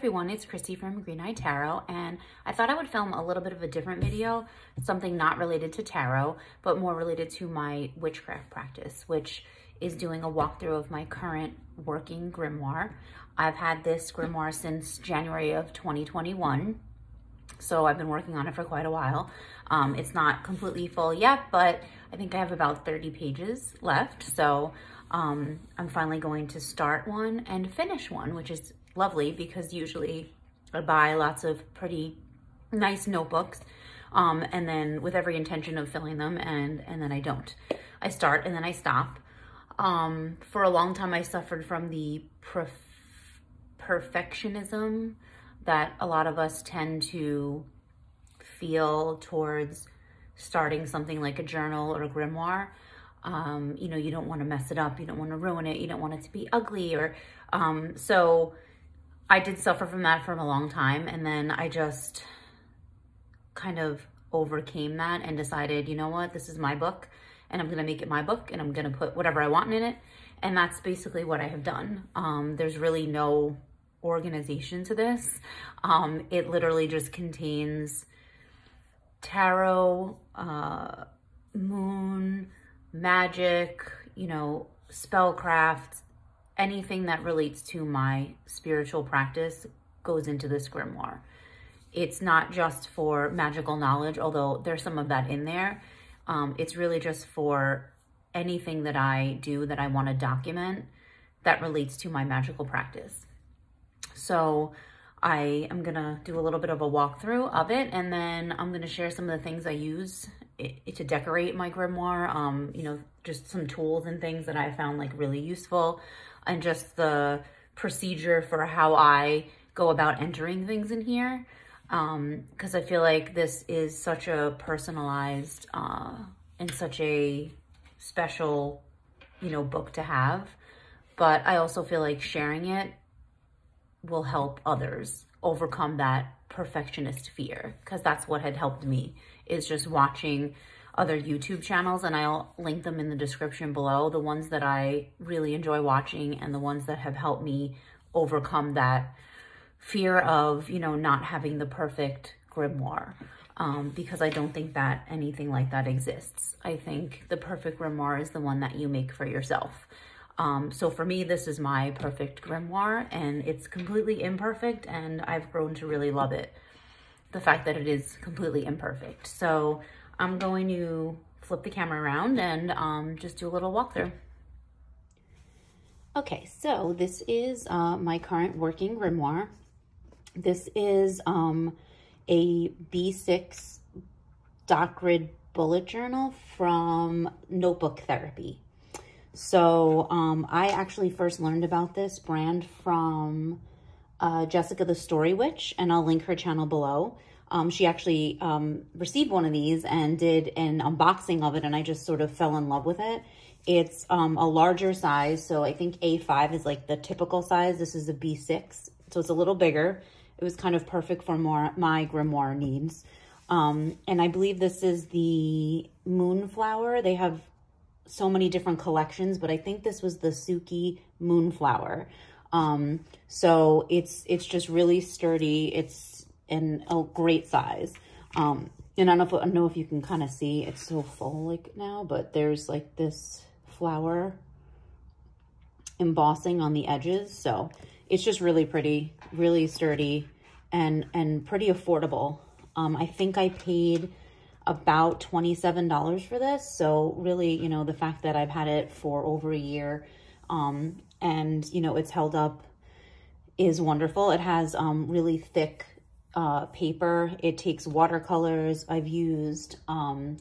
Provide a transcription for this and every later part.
everyone, it's Christy from Green Eye Tarot, and I thought I would film a little bit of a different video, something not related to tarot, but more related to my witchcraft practice, which is doing a walkthrough of my current working grimoire. I've had this grimoire since January of 2021, so I've been working on it for quite a while. It's not completely full yet, but I think I have about 30 pages left, so I'm finally going to start one and finish one, which is lovely because usually I buy lots of pretty nice notebooks and then with every intention of filling them and then I don't. I start and then I stop. For a long time I suffered from the perfectionism that a lot of us tend to feel towards starting something like a journal or a grimoire. You know, you don't want to mess it up, you don't want to ruin it, you don't want it to be ugly, or so I did suffer from that for a long time, and then I just kind of overcame that and decided, you know what, this is my book and I'm gonna make it my book and I'm gonna put whatever I want in it, and that's basically what I have done. There's really no organization to this. It literally just contains tarot, moon, magic, you know, spellcraft, anything that relates to my spiritual practice goes into this grimoire. It's not just for magical knowledge, although there's some of that in there. It's really just for anything that I do that I want to document that relates to my magical practice. So I am gonna do a little bit of a walkthrough of it, and then I'm gonna share some of the things I use to decorate my grimoire, you know, just some tools and things that I found like really useful, and just the procedure for how I go about entering things in here. Because I feel like this is such a personalized and such a special, you know, book to have. But I also feel like sharing it will help others overcome that perfectionist fear, because that's what had helped me, is just watching other YouTube channels, and I'll link them in the description below, the ones that I really enjoy watching and the ones that have helped me overcome that fear of, you know, not having the perfect grimoire, because I don't think that anything like that exists. I think the perfect grimoire is the one that you make for yourself. So for me, this is my perfect grimoire, and it's completely imperfect, and I've grown to really love it, the fact that it is completely imperfect. So I'm going to flip the camera around and just do a little walkthrough. Okay, so this is my current working grimoire. This is a B6 dot grid bullet journal from Notebook Therapy. So I actually first learned about this brand from Jessica the Story Witch, and I'll link her channel below. She actually received one of these and did an unboxing of it, and I just sort of fell in love with it. It's a larger size, so I think A5 is like the typical size. This is a B6, so it's a little bigger. It was kind of perfect for my grimoire needs. And I believe this is the Moonflower. They have so many different collections, but I think this was the Suki Moonflower. So it's just really sturdy. It's in a great size. And I don't know if you can kind of see, it's so full like now, but there's like this flower embossing on the edges. So it's just really pretty, really sturdy, and pretty affordable. I think I paid about $27 for this. So really, you know, the fact that I've had it for over a year, and, you know, it's held up is wonderful. It has really thick paper. It takes watercolors. I've used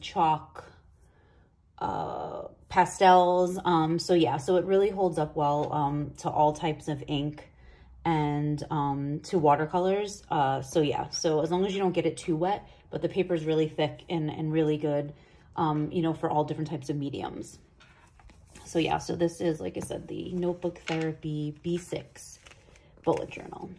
chalk, pastels. So yeah, so it really holds up well to all types of ink and to watercolors. So yeah, so as long as you don't get it too wet, but the paper is really thick and really good, you know, for all different types of mediums. So yeah, so this is, like I said, the Notebook Therapy B6 bullet journal.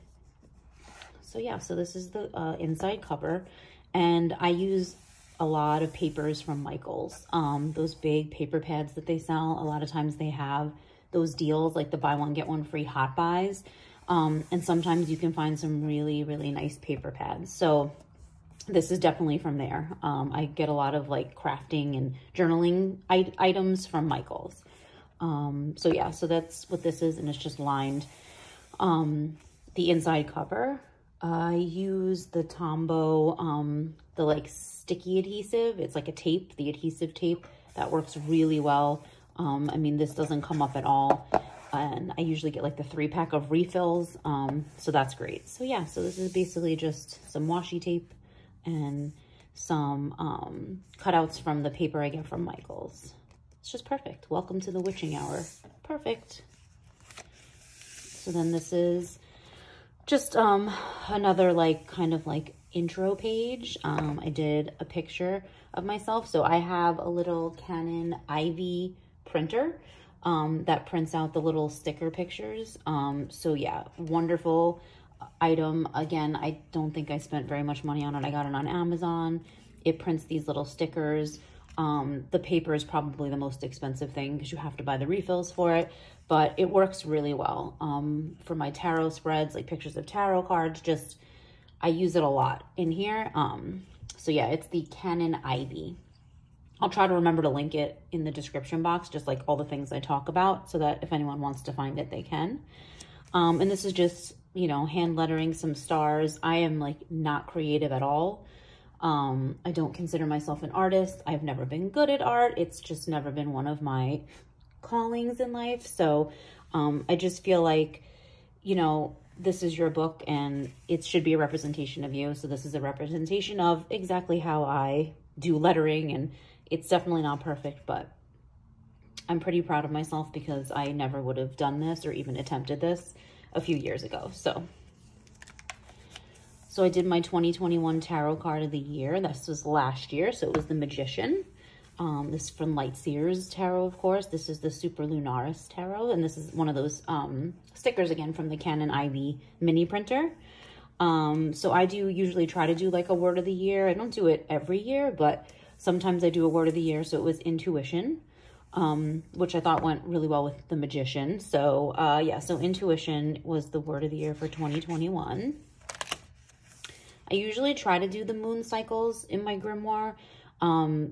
So yeah, so this is the inside cover, and I use a lot of papers from Michaels. Those big paper pads that they sell, a lot of times they have those deals, like the buy one, get one free hot buys. And sometimes you can find some really, really nice paper pads. So this is definitely from there. I get a lot of like crafting and journaling items from Michael's. So yeah, so that's what this is, and it's just lined. The inside cover, I use the Tombow, the like sticky adhesive. It's like a tape, the adhesive tape that works really well. I mean, this doesn't come up at all. And I usually get like the 3-pack of refills. So that's great. So yeah, so this is basically just some washi tape and some cutouts from the paper I get from Michael's. It's just perfect. Welcome to the witching hour. Perfect. So then this is just another like kind of like intro page. I did a picture of myself. So I have a little Canon Ivy printer that prints out the little sticker pictures. So yeah, wonderful item. Again, I don't think I spent very much money on it. I got it on Amazon. It prints these little stickers. The paper is probably the most expensive thing because you have to buy the refills for it, but it works really well. For my tarot spreads, like pictures of tarot cards, just, I use it a lot in here. So yeah, it's the Canon Ivy. I'll try to remember to link it in the description box, just like all the things I talk about, so that if anyone wants to find it, they can. And this is just, you know, hand lettering some stars. I am like not creative at all. I don't consider myself an artist. I've never been good at art. It's just never been one of my callings in life. So I just feel like, you know, this is your book and it should be a representation of you. So this is a representation of exactly how I do lettering, and it's definitely not perfect, but I'm pretty proud of myself because I never would have done this or even attempted this a few years ago. So I did my 2021 tarot card of the year. This was last year, so it was the Magician. This is from Lightseers Tarot, of course. This is the Super Lunaris Tarot, and this is one of those stickers, again, from the Canon Ivy mini printer. So I do usually try to do like a word of the year. I don't do it every year, but sometimes I do a word of the year. So it was intuition, which I thought went really well with the Magician. So yeah, so intuition was the word of the year for 2021. I usually try to do the moon cycles in my grimoire.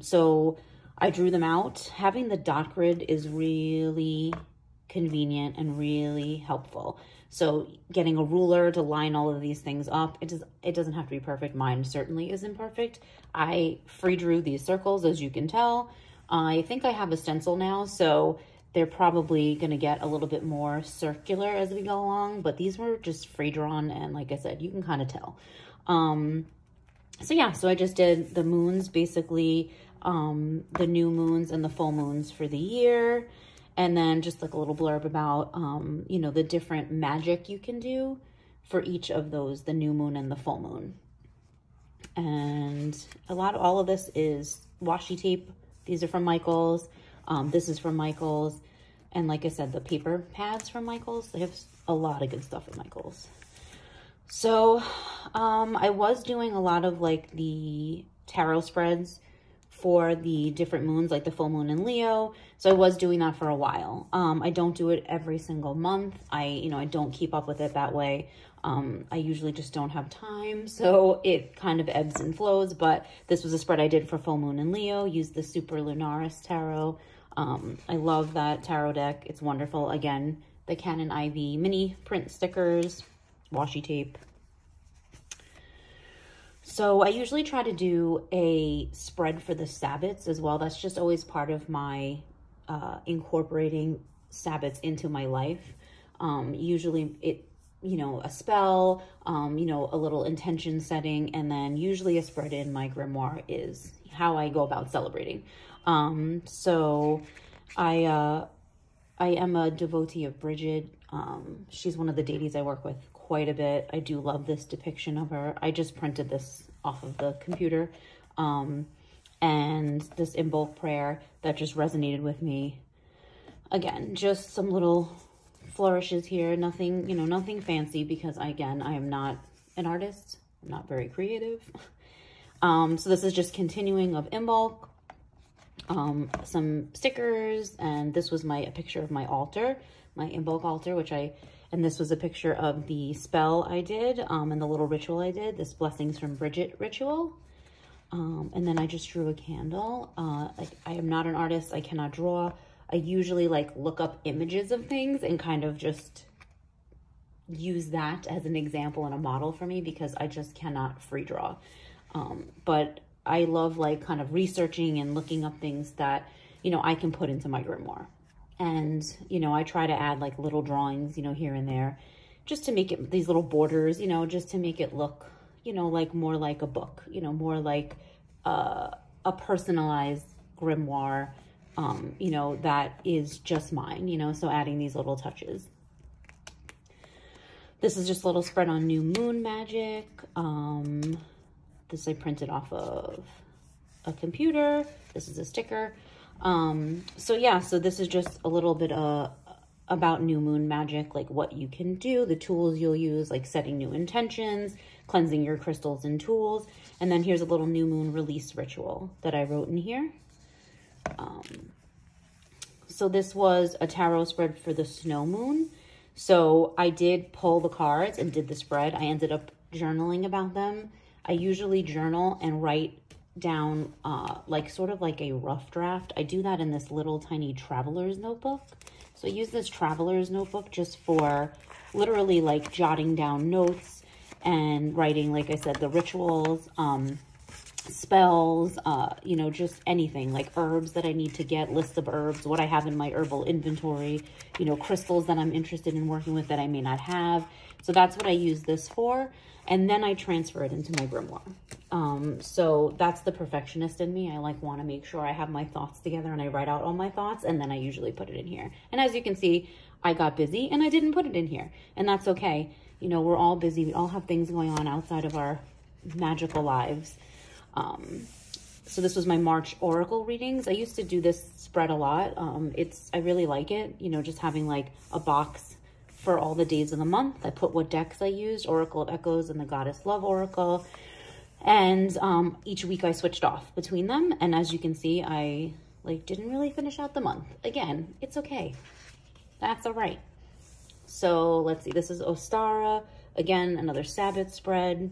So I drew them out. Having the dot grid is really convenient and really helpful. So getting a ruler to line all of these things up, it doesn't have to be perfect. Mine certainly isn't perfect. I free drew these circles, as you can tell. I think I have a stencil now, so they're probably going to get a little bit more circular as we go along, but these were just free drawn, and like I said, you can kind of tell. So yeah, so I just did the moons, basically, the new moons and the full moons for the year. And then just like a little blurb about, you know, the different magic you can do for each of those, the new moon and the full moon. And all of this is washi tape. These are from Michael's. This is from Michael's. And like I said, the paper pads from Michael's. They have a lot of good stuff at Michael's. So I was doing a lot of like the tarot spreads for the different moons, like the full moon in Leo. So I was doing that for a while. I don't do it every single month. I don't keep up with it that way. I usually just don't have time. So it kind of ebbs and flows, but this was a spread I did for full moon in Leo. Used the Super Lunaris Tarot. I love that tarot deck. It's wonderful. Again, the Canon Ivy mini print stickers, washi tape. So I usually try to do a spread for the Sabbats as well. That's just always part of my incorporating Sabbats into my life. Usually it, a spell, a little intention setting, and then usually a spread in my grimoire is how I go about celebrating. So I am a devotee of Bridget. She's one of the deities I work with quite a bit. I do love this depiction of her. I just printed this off of the computer. And this in bulk prayer that just resonated with me. Again, just some little flourishes here. Nothing, nothing fancy because I am not an artist. I'm not very creative. So this is just continuing of in bulk. some stickers, and this was a picture of my altar, my invoke altar, and this was a picture of the spell I did, and the little ritual I did, this Blessings from Bridget ritual. And then I just drew a candle. Like, I am not an artist. I cannot draw. I usually like look up images of things and kind of just use that as an example and a model for me, because I just cannot free draw. But I love like kind of researching and looking up things that, you know, I can put into my grimoire. And, you know, I try to add like little drawings, you know, here and there, just to make it, these little borders, you know, just to make it look, you know, like more like a book, you know, more like a personalized grimoire, you know, that is just mine, you know, so adding these little touches. This is just a little spread on new moon magic. This I printed off of a computer. This is a sticker. So yeah, so this is just a little bit about new moon magic, like what you can do, the tools you'll use, like setting new intentions, cleansing your crystals and tools. And then here's a little new moon release ritual that I wrote in here. So this was a tarot spread for the snow moon. So I did pull the cards and did the spread. I ended up journaling about them. I usually journal and write down like sort of like a rough draft. I do that in this little tiny traveler's notebook. So I use this traveler's notebook just for literally like jotting down notes and writing, like I said, the rituals, spells, you know, just anything like herbs that I need to get, lists of herbs, what I have in my herbal inventory, you know, crystals that I'm interested in working with that I may not have. So that's what I use this for. And then I transfer it into my grimoire. So that's the perfectionist in me. I like want to make sure I have my thoughts together and I write out all my thoughts, and then I usually put it in here. And as you can see, I got busy and I didn't put it in here, and that's okay. You know, we're all busy. We all have things going on outside of our magical lives. So this was my March Oracle readings. I used to do this spread a lot. I really like it, you know, just having like a box for all the days of the month. I put what decks I used, Oracle of Echoes and the Goddess Love Oracle. And each week I switched off between them. And as you can see, I like didn't really finish out the month. Again, it's okay. That's all right. So let's see, this is Ostara. Again, another Sabbath spread.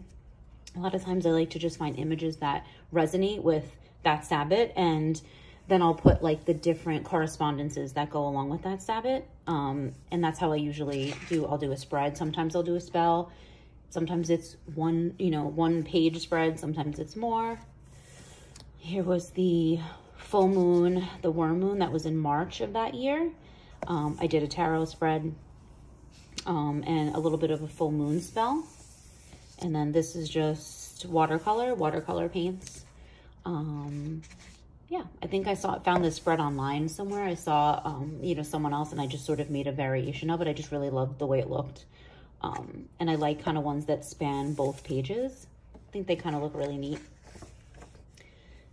A lot of times I like to just find images that resonate with that Sabbath, and then I'll put like the different correspondences that go along with that Sabbath. And that's how I usually do. I'll do a spread. Sometimes I'll do a spell. Sometimes it's one, you know, one page spread. Sometimes it's more. Here was the full moon, the worm moon that was in March of that year. I did a tarot spread and a little bit of a full moon spell. And then this is just watercolor paints. Yeah, I think I found this spread online somewhere. I saw, you know, someone else, and I just sort of made a variation of it. I just really loved the way it looked. And I like kind of ones that span both pages. I think they kind of look really neat.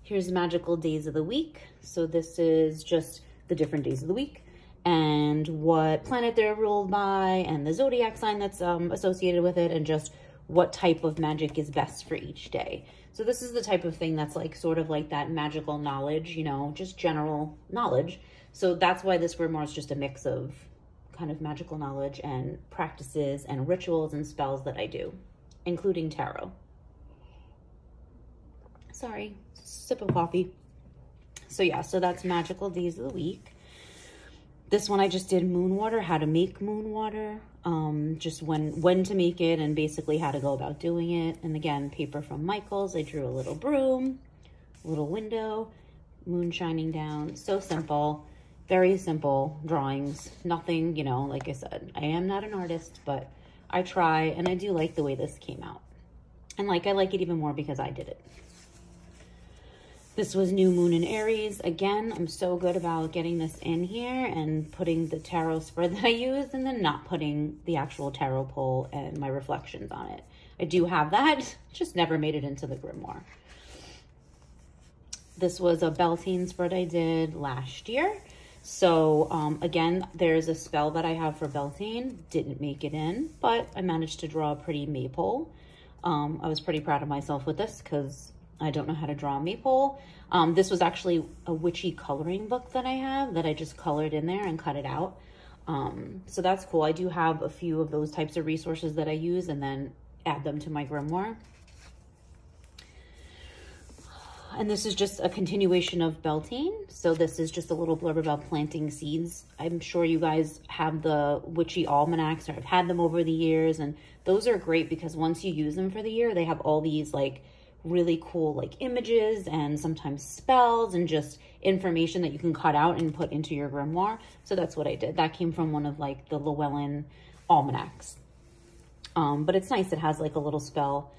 Here's Magical Days of the Week. So this is just the different days of the week and what planet they're ruled by and the zodiac sign that's associated with it, and just what type of magic is best for each day. So this is the type of thing that's like sort of like that magical knowledge, you know, just general knowledge. So that's why this grimoire is just a mix of kind of magical knowledge and practices and rituals and spells that I do, including tarot. Sorry, sip of coffee. So yeah, so that's Magical Days of the Week. This one I just did moon water, how to make moon water, just when to make it and basically how to go about doing it. And again, paper from Michaels. I drew a little broom, a little window, moon shining down. So simple, very simple drawings. Nothing, you know, like I said, I am not an artist, but I try, and I do like the way this came out. And like, I like it even more because I did it. This was new moon in Aries. Again, I'm so good about getting this in here and putting the tarot spread that I used, and then not putting the actual tarot pull and my reflections on it. I do have that, just never made it into the grimoire. This was a Beltane spread I did last year. So again, there's a spell that I have for Beltane. Didn't make it in, but I managed to draw a pretty maypole. I was pretty proud of myself with this because I don't know how to draw a maypole. This was actually a witchy coloring book that I have that I just colored in there and cut it out. So that's cool. I do have a few of those types of resources that I use and then add them to my grimoire. And this is just a continuation of Beltane. So this is just a little blurb about planting seeds. I'm sure you guys have the witchy almanacs, or I've had them over the years. And those are great because once you use them for the year, they have all these like really cool like images and sometimes spells and just information that you can cut out and put into your grimoire. So that's what I did. That came from one of like the Llewellyn almanacs. But it's nice. It has like a little spell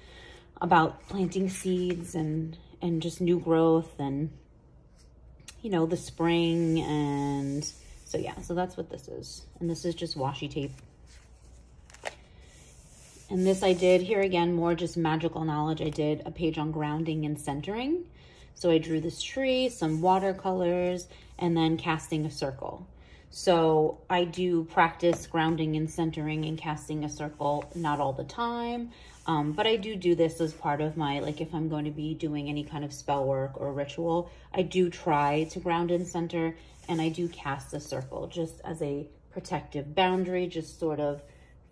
about planting seeds and just new growth and, you know, the spring. And so, yeah, so that's what this is. And this is just washi tape. And this I did here again, more just magical knowledge. I did a page on grounding and centering. So I drew this tree, some watercolors, and then casting a circle. So I do practice grounding and centering and casting a circle, not all the time. But I do this as part of my, like if I'm going to be doing any kind of spell work or ritual, I do try to ground and center, and I do cast a circle just as a protective boundary, just sort of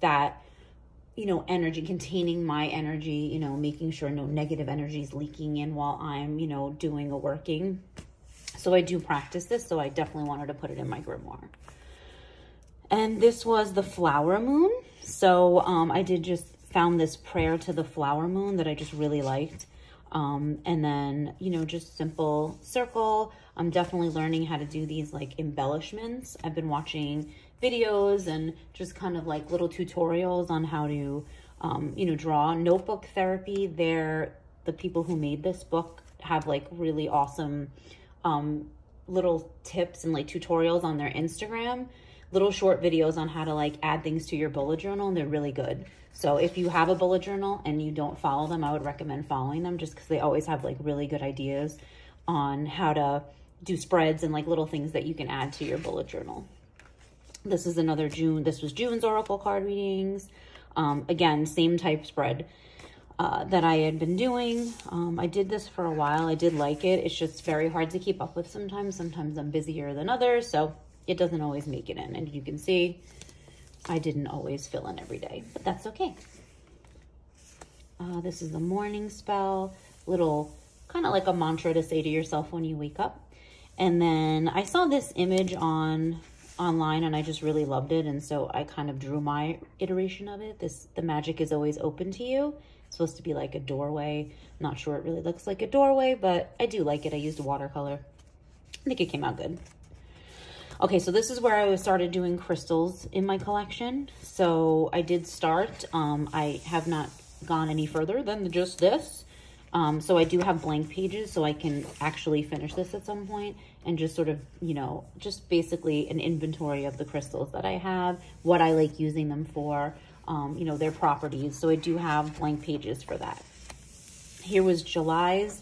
that, you know, energy, containing my energy, you know, making sure no negative energy is leaking in while I'm, you know, doing a working. So I do practice this, so I definitely wanted to put it in my grimoire. And this was the flower moon. So I did just found this prayer to the flower moon that I just really liked. And then, you know, just simple circle. I'm definitely learning how to do these like embellishments. I've been watching videos and just kind of like little tutorials on how to, you know, draw. Notebook Therapy, the people who made this book have like really awesome little tips and like tutorials on their Instagram, little short videos on how to like add things to your bullet journal, and they're really good. So if you have a bullet journal and you don't follow them, I would recommend following them just because they always have like really good ideas on how to do spreads and like little things that you can add to your bullet journal. This is another June. This was June's Oracle card readings. Again, same type spread that I had been doing. I did this for a while. I did like it. It's just very hard to keep up with sometimes. Sometimes I'm busier than others, so it doesn't always make it in. And you can see I didn't always fill in every day, but that's okay. This is the morning spell, little kind of like a mantra to say to yourself when you wake up. And then I saw this image online and I just really loved it. And so I kind of drew my iteration of it. The magic is always open to you. It's supposed to be like a doorway. I'm not sure it really looks like a doorway, but I do like it. I used watercolor. I think it came out good. Okay, so this is where I started doing crystals in my collection. So I did start. I have not gone any further than just this. So I do have blank pages, so I can actually finish this at some point and just sort of, you know, just basically an inventory of the crystals that I have, what I like using them for, you know, their properties. So I do have blank pages for that. Here was July's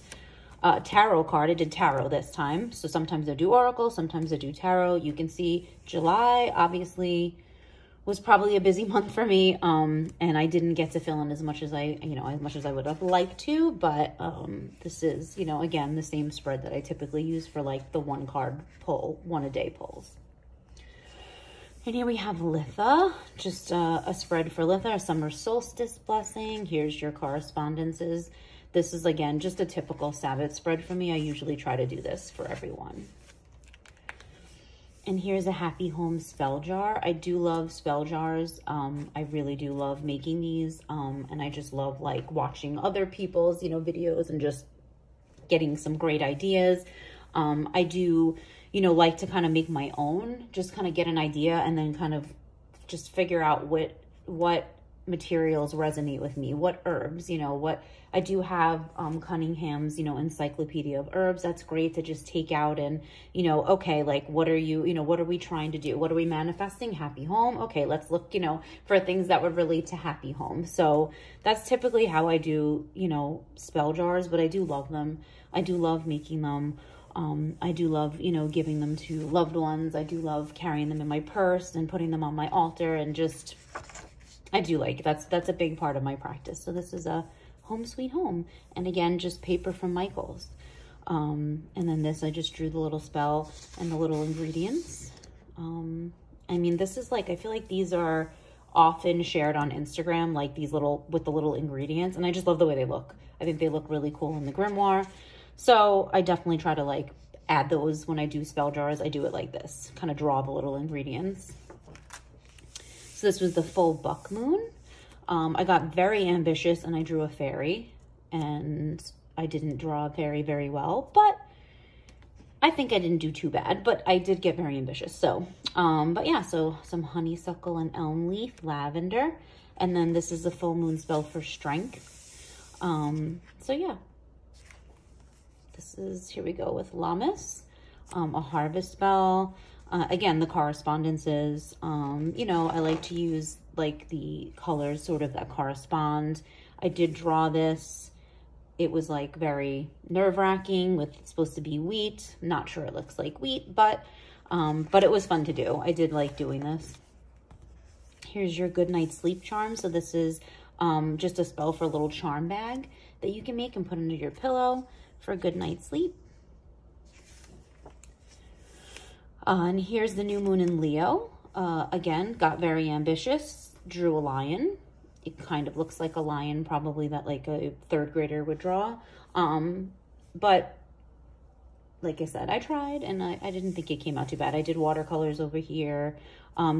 tarot card. I did tarot this time. So sometimes I do oracle, sometimes I do tarot. You can see July obviously was probably a busy month for me. And I didn't get to fill in as much as I would have liked to, but this is, you know, again, the same spread that I typically use for like the one card pull, one a day pulls. And here we have Litha, just a spread for Litha, a summer solstice blessing. Here's your correspondences. This is, again, just a typical Sabbath spread for me. I usually try to do this for everyone. And here's a Happy Home spell jar. I do love spell jars. I really do love making these. And I just love, like, watching other people's, you know, videos and just getting some great ideas. I do, you know, like to kind of make my own, just kind of get an idea and then kind of just figure out what materials resonate with me, what herbs, you know, what I do have Cunningham's, you know, encyclopedia of herbs. That's great to just take out and, you know, okay, like what are you, you know, what are we trying to do? What are we manifesting? Happy home. Okay, let's look, you know, for things that would relate to happy home. So that's typically how I do, you know, spell jars, but I do love them. I do love making them. I do love, you know, giving them to loved ones. I do love carrying them in my purse and putting them on my altar, and just, I do like, that's a big part of my practice. So this is a Home Sweet Home. And again, just paper from Michaels. And then this, I just drew the little spell and the little ingredients. I mean, this is like, I feel like these are often shared on Instagram, like these little, with the little ingredients. And I just love the way they look. I think they look really cool in the Grimoire. So I definitely try to like add those when I do spell jars. I do it like this, kind of draw the little ingredients. So this was the full buck moon. I got very ambitious and I drew a fairy, and I didn't draw a fairy very well, but I think I didn't do too bad, but I did get very ambitious. So, but yeah, so some honeysuckle and elm leaf, lavender, and then this is the full moon spell for strength. So yeah, this is, here we go with Lammas, a harvest spell. Again, the correspondences, you know, I like to use like the colors sort of that correspond. I did draw this. It was like very nerve-wracking with, it's supposed to be wheat. Not sure it looks like wheat, but it was fun to do. I did like doing this. Here's your good night sleep charm. So this is just a spell for a little charm bag that you can make and put under your pillow for a good night's sleep. And here's the new moon in Leo. Again, got very ambitious, drew a lion. It kind of looks like a lion, probably that like a third grader would draw. But like I said, I tried and I didn't think it came out too bad. I did watercolors over here.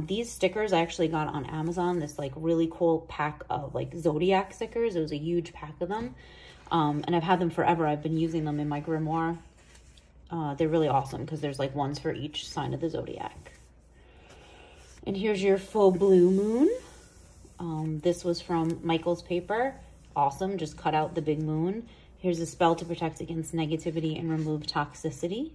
These stickers I actually got on Amazon, this like really cool pack of like Zodiac stickers. It was a huge pack of them. And I've had them forever. I've been using them in my Grimoire. They're really awesome because there's like ones for each sign of the Zodiac. And here's your full blue moon. This was from Michael's paper. Awesome, just cut out the big moon. Here's a spell to protect against negativity and remove toxicity.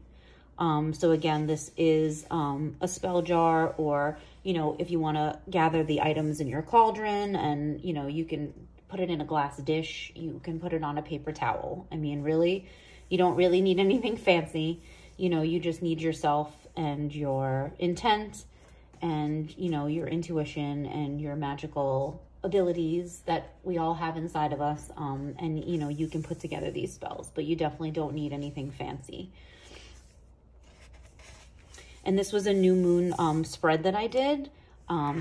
So again, this is a spell jar, or, you know, if you want to gather the items in your cauldron and, you know, you can put it in a glass dish, you can put it on a paper towel. I mean, really, you don't really need anything fancy. You know, you just need yourself and your intent and, you know, your intuition and your magical abilities that we all have inside of us. And, you know, you can put together these spells, but you definitely don't need anything fancy. And this was a new moon spread that I did.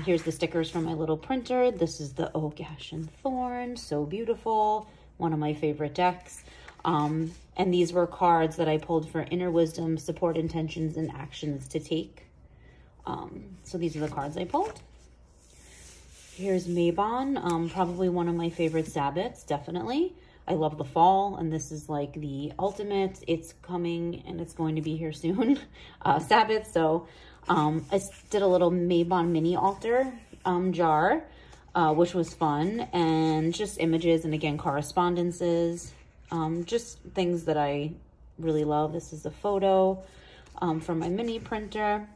Here's the stickers from my little printer. This is the Oak, Ash, and Thorn. So beautiful. One of my favorite decks. And these were cards that I pulled for inner wisdom, support intentions, and actions to take. So these are the cards I pulled. Here's Mabon, probably one of my favorite Sabbats, definitely. I love the fall, and this is like the ultimate. It's coming, and it's going to be here soon. Sabbath, so I did a little Mabon mini altar jar, which was fun, and just images, and again, correspondences, just things that I really love. This is a photo from my mini printer.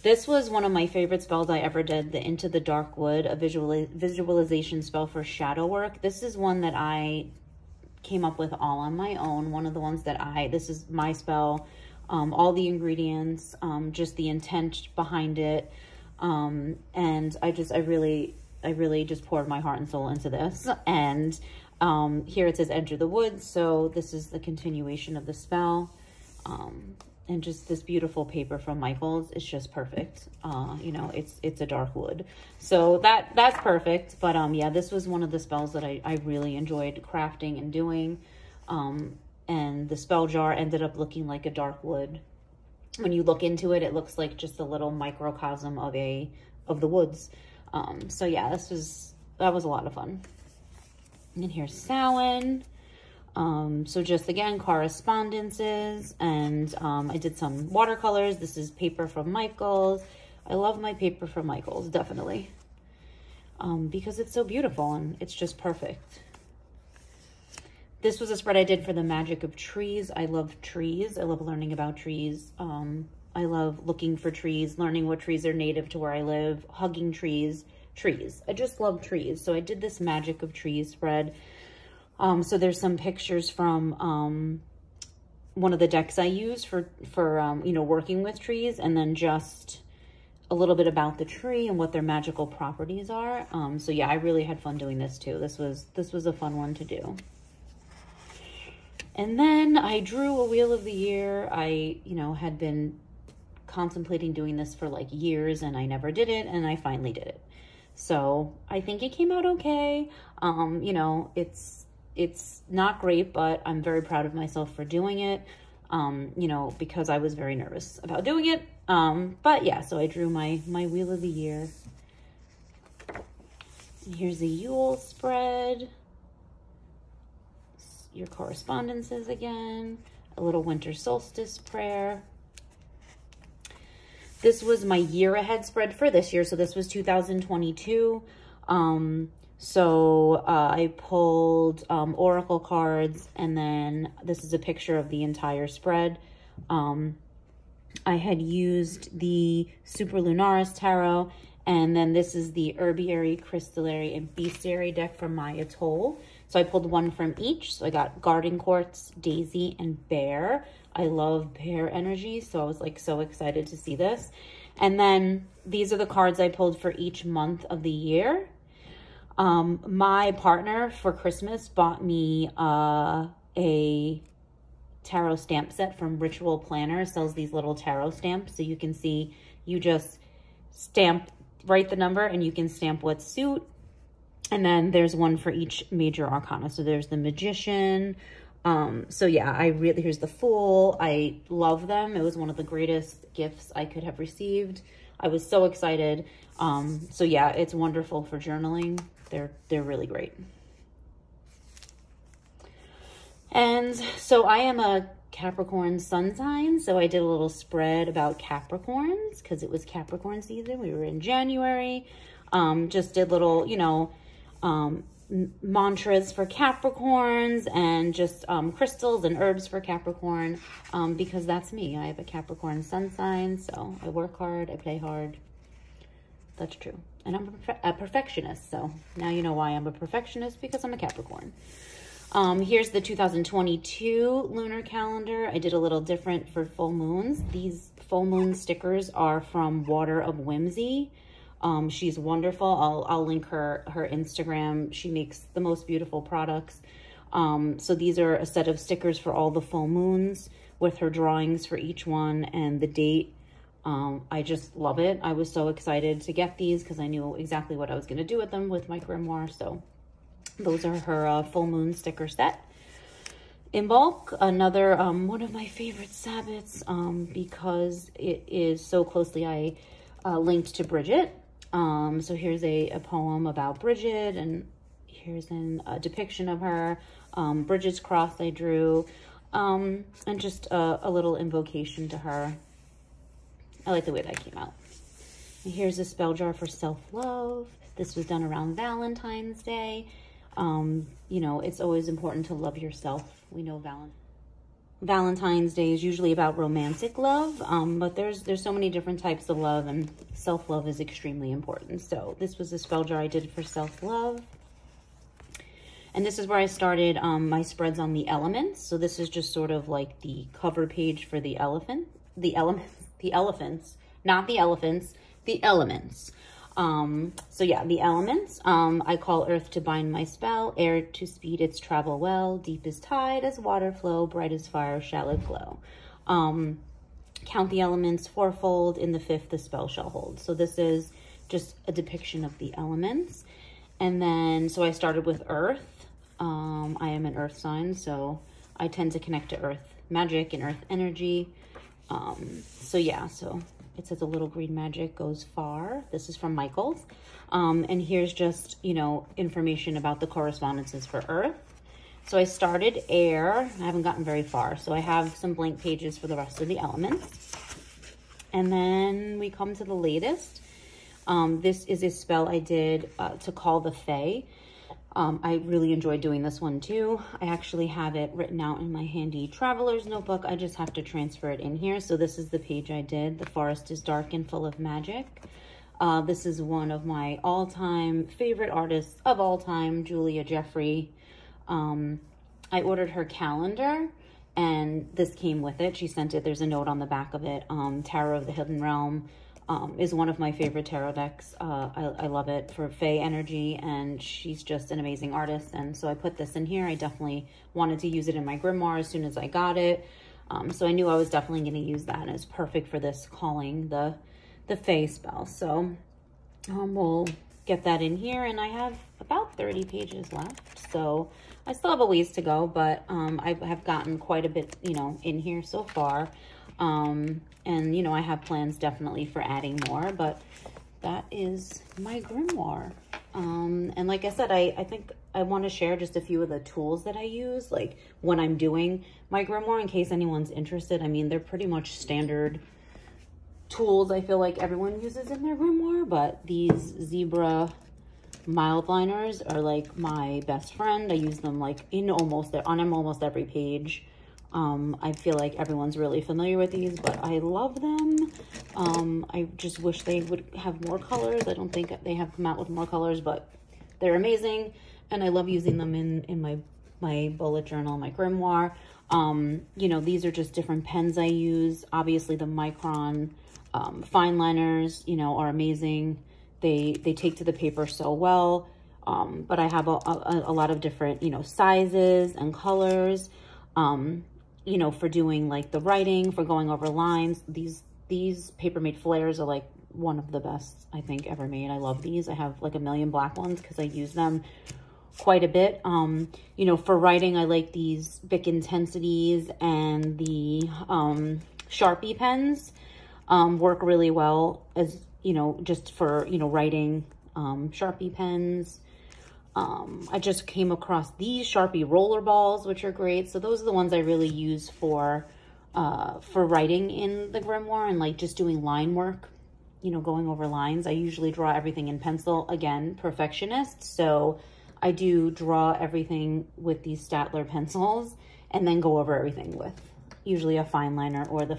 This was one of my favorite spells I ever did, the Into the Dark Wood, a visualization spell for shadow work. This is one that I came up with all on my own. One of the ones that this is my spell, all the ingredients, just the intent behind it. And I really just poured my heart and soul into this. And here it says enter the woods. So this is the continuation of the spell. And just this beautiful paper from Michaels. It's just perfect. You know, it's a dark wood. So that's perfect. But yeah, this was one of the spells that I really enjoyed crafting and doing. And the spell jar ended up looking like a dark wood. When you look into it, it looks like just a little microcosm of the woods. So yeah, that was a lot of fun. And here's Samhain. So just again, correspondences, and I did some watercolors. This is paper from Michaels. I love my paper from Michaels, definitely, because it's so beautiful and it's just perfect. This was a spread I did for the magic of trees. I love trees. I love learning about trees. I love looking for trees, learning what trees are native to where I live, hugging trees. I just love trees. So I did this magic of trees spread. So there's some pictures from one of the decks I use for you know, working with trees, and then just a little bit about the tree and what their magical properties are. So yeah, I really had fun doing this too. This was a fun one to do. And then I drew a Wheel of the Year. I, had been contemplating doing this for like years and I never did it, and I finally did it. So I think it came out okay. It's not great, but I'm very proud of myself for doing it. Because I was very nervous about doing it. But yeah, so I drew my Wheel of the Year. And here's a Yule spread. Your correspondences again. A little winter solstice prayer. This was my year ahead spread for this year. So this was 2022. I pulled oracle cards, and then this is a picture of the entire spread. I had used the Super Lunaris Tarot, and then this is the Herbiary, Crystallary, and Bestiary deck from my Atoll. So I pulled one from each. So I got Garden Quartz, Daisy, and Bear. I love bear energy, so I was like so excited to see this. And then these are the cards I pulled for each month of the year. My partner for Christmas bought me a tarot stamp set from Ritual Planner. Sells these little tarot stamps, so you can see, you just write the number and you can stamp what suit. And then there's one for each major arcana. So there's the Magician. So yeah, here's the Fool. I love them. It was one of the greatest gifts I could have received. I was so excited. So yeah, it's wonderful for journaling. They're really great. And so I am a Capricorn sun sign. So I did a little spread about Capricorns because it was Capricorn season. We were in January. Just did little, mantras for Capricorns, and just crystals and herbs for Capricorn, because that's me. I have a Capricorn sun sign, so I work hard, I play hard. That's true. And I'm a perfectionist, so now you know why I'm a perfectionist, because I'm a Capricorn. Here's the 2022 Lunar Calendar. I did a little different for full moons. These full moon stickers are from Water of Whimsy. She's wonderful. I'll link her Instagram. She makes the most beautiful products. So these are a set of stickers for all the full moons with her drawings for each one and the date. I just love it. I was so excited to get these because I knew exactly what I was going to do with them with my grimoire. So those are her full moon sticker set. In bulk, another one of my favorite Sabbats, because it is so closely linked to Bridget. So here's a poem about Bridget, and here's a depiction of her. Bridget's cross I drew, and just a little invocation to her. I like the way that came out. And here's a spell jar for self-love. This was done around Valentine's Day. It's always important to love yourself. We know Valentine's Day is usually about romantic love, but there's so many different types of love, and self-love is extremely important. So this was a spell jar I did for self-love. And this is where I started my spreads on the elements. So this is just sort of like the cover page for the elephants, not the elephants, the elements. So yeah, the elements. I call earth to bind my spell, air to speed its travel well, deep as tide as water flow, bright as fire shall it glow. Count the elements fourfold, in the fifth the spell shall hold. So this is just a depiction of the elements. And then, so I started with earth. I am an earth sign, so I tend to connect to earth magic and earth energy. So yeah, so it says a little green magic goes far. This is from Michael's. And here's just, information about the correspondences for earth. So I started air. I haven't gotten very far. So I have some blank pages for the rest of the elements. And then we come to the latest. This is a spell I did to call the Fae. I really enjoyed doing this one too. I actually have it written out in my handy traveler's notebook. I just have to transfer it in here. So this is the page I did. The forest is dark and full of magic. This is one of my all-time favorite artists of all time, Julia Jeffrey. I ordered her calendar and this came with it. She sent it. There's a note on the back of it. Tarot of the Hidden Realm. is one of my favorite tarot decks. I love it for Fae energy, and she's just an amazing artist. And so I put this in here. I definitely wanted to use it in my grimoire as soon as I got it. So I knew I was definitely going to use that, and it's perfect for this calling the Fae spell. So we'll get that in here, and I have about 30 pages left. So I still have a ways to go, but I have gotten quite a bit, you know, in here so far. And, you know, I have plans definitely for adding more, but that is my grimoire. And like I said, I think I want to share just a few of the tools that I use, like when I'm doing my grimoire, in case anyone's interested. I mean, they're pretty much standard tools I feel like everyone uses in their grimoire, but these zebra Mildliners are like my best friend. I use them like on almost every page. I feel like everyone's really familiar with these, but I love them. I just wish they would have more colors. I don't think they have come out with more colors, but they're amazing. And I love using them in my bullet journal, my grimoire. You know, these are just different pens I use. Obviously the Micron fine liners, you know, are amazing. They take to the paper so well. But I have a lot of different, you know, sizes and colors. You know, for doing like the writing, for going over lines. These paper made flares are like one of the best I think ever made. I love these. I have like a million black ones because I use them quite a bit. You know, for writing, I like these Bic Intensities, and the Sharpie pens work really well as, you know, just for, you know, writing. Sharpie pens. I just came across these Sharpie roller balls, which are great. So those are the ones I really use for writing in the grimoire, and like just doing line work, you know, going over lines. I usually draw everything in pencil. Again, perfectionist. So I do draw everything with these Staedtler pencils, and then go over everything with usually a fine liner or the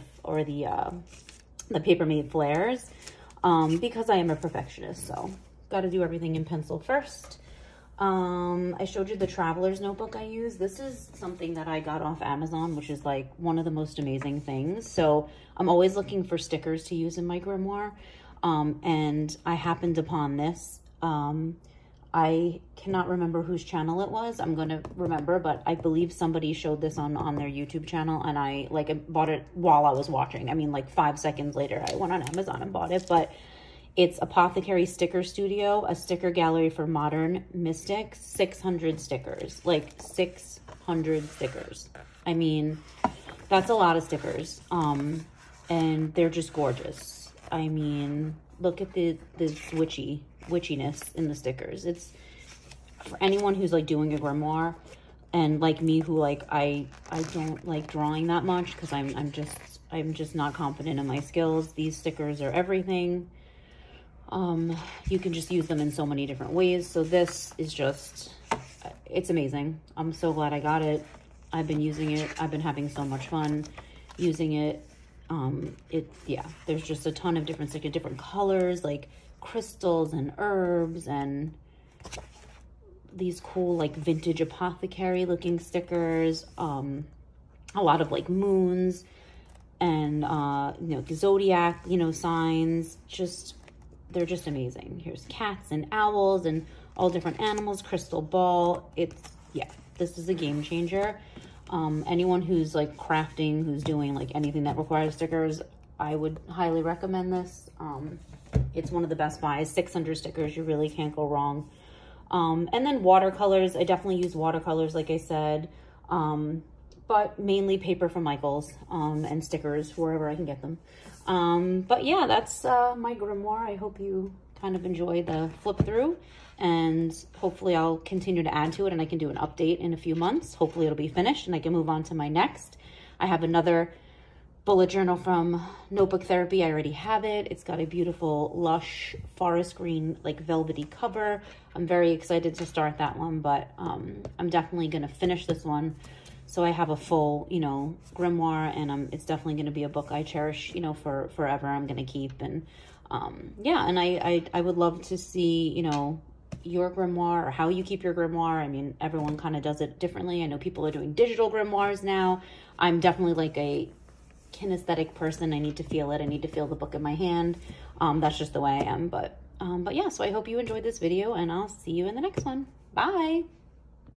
paper made flares, because I am a perfectionist. So got to do everything in pencil first. I showed you the Traveler's Notebook I use. This is something that I got off Amazon, which is like one of the most amazing things. So I'm always looking for stickers to use in my grimoire. And I happened upon this. I cannot remember whose channel it was. I'm going to remember, but I believe somebody showed this on their YouTube channel, and I bought it while I was watching. I mean, like 5 seconds later, I went on Amazon and bought it, but it's Apothecary Sticker Studio, a sticker gallery for modern mystics, 600 stickers, like 600 stickers. I mean, that's a lot of stickers. And they're just gorgeous. I mean, look at this witchiness in the stickers. It's for anyone who's like doing a grimoire, and like me, who like, I don't like drawing that much because I'm just not confident in my skills. These stickers are everything. You can just use them in so many different ways. So this is just, it's amazing. I'm so glad I got it. I've been using it. I've been having so much fun using it. Yeah, there's just a ton of different colors, like crystals and herbs, and these cool like vintage apothecary looking stickers. A lot of like moons and, you know, the Zodiac, you know, signs. They're just amazing. Here's cats and owls and all different animals, crystal ball. Yeah, this is a game changer. Anyone who's like crafting, who's doing like anything that requires stickers, I would highly recommend this. It's one of the best buys. 600 stickers, you really can't go wrong. And then watercolors. I definitely use watercolors, like I said, but mainly paper from Michaels, and stickers wherever I can get them. But yeah, that's my grimoire. I hope you kind of enjoy the flip through, and hopefully I'll continue to add to it, and I can do an update in a few months. Hopefully it'll be finished and I can move on to my next. I have another bullet journal from Notebook Therapy. I already have it. It's got a beautiful lush forest green, like velvety cover. I'm very excited to start that one, but I'm definitely going to finish this one. So I have a full, you know, grimoire, and it's definitely going to be a book I cherish, you know, for forever. I'm going to keep. And yeah, and I would love to see, you know, your grimoire or how you keep your grimoire. I mean, everyone kind of does it differently. I know people are doing digital grimoires now. I'm definitely like a kinesthetic person. I need to feel it. I need to feel the book in my hand. That's just the way I am. But yeah, so I hope you enjoyed this video, and I'll see you in the next one. Bye.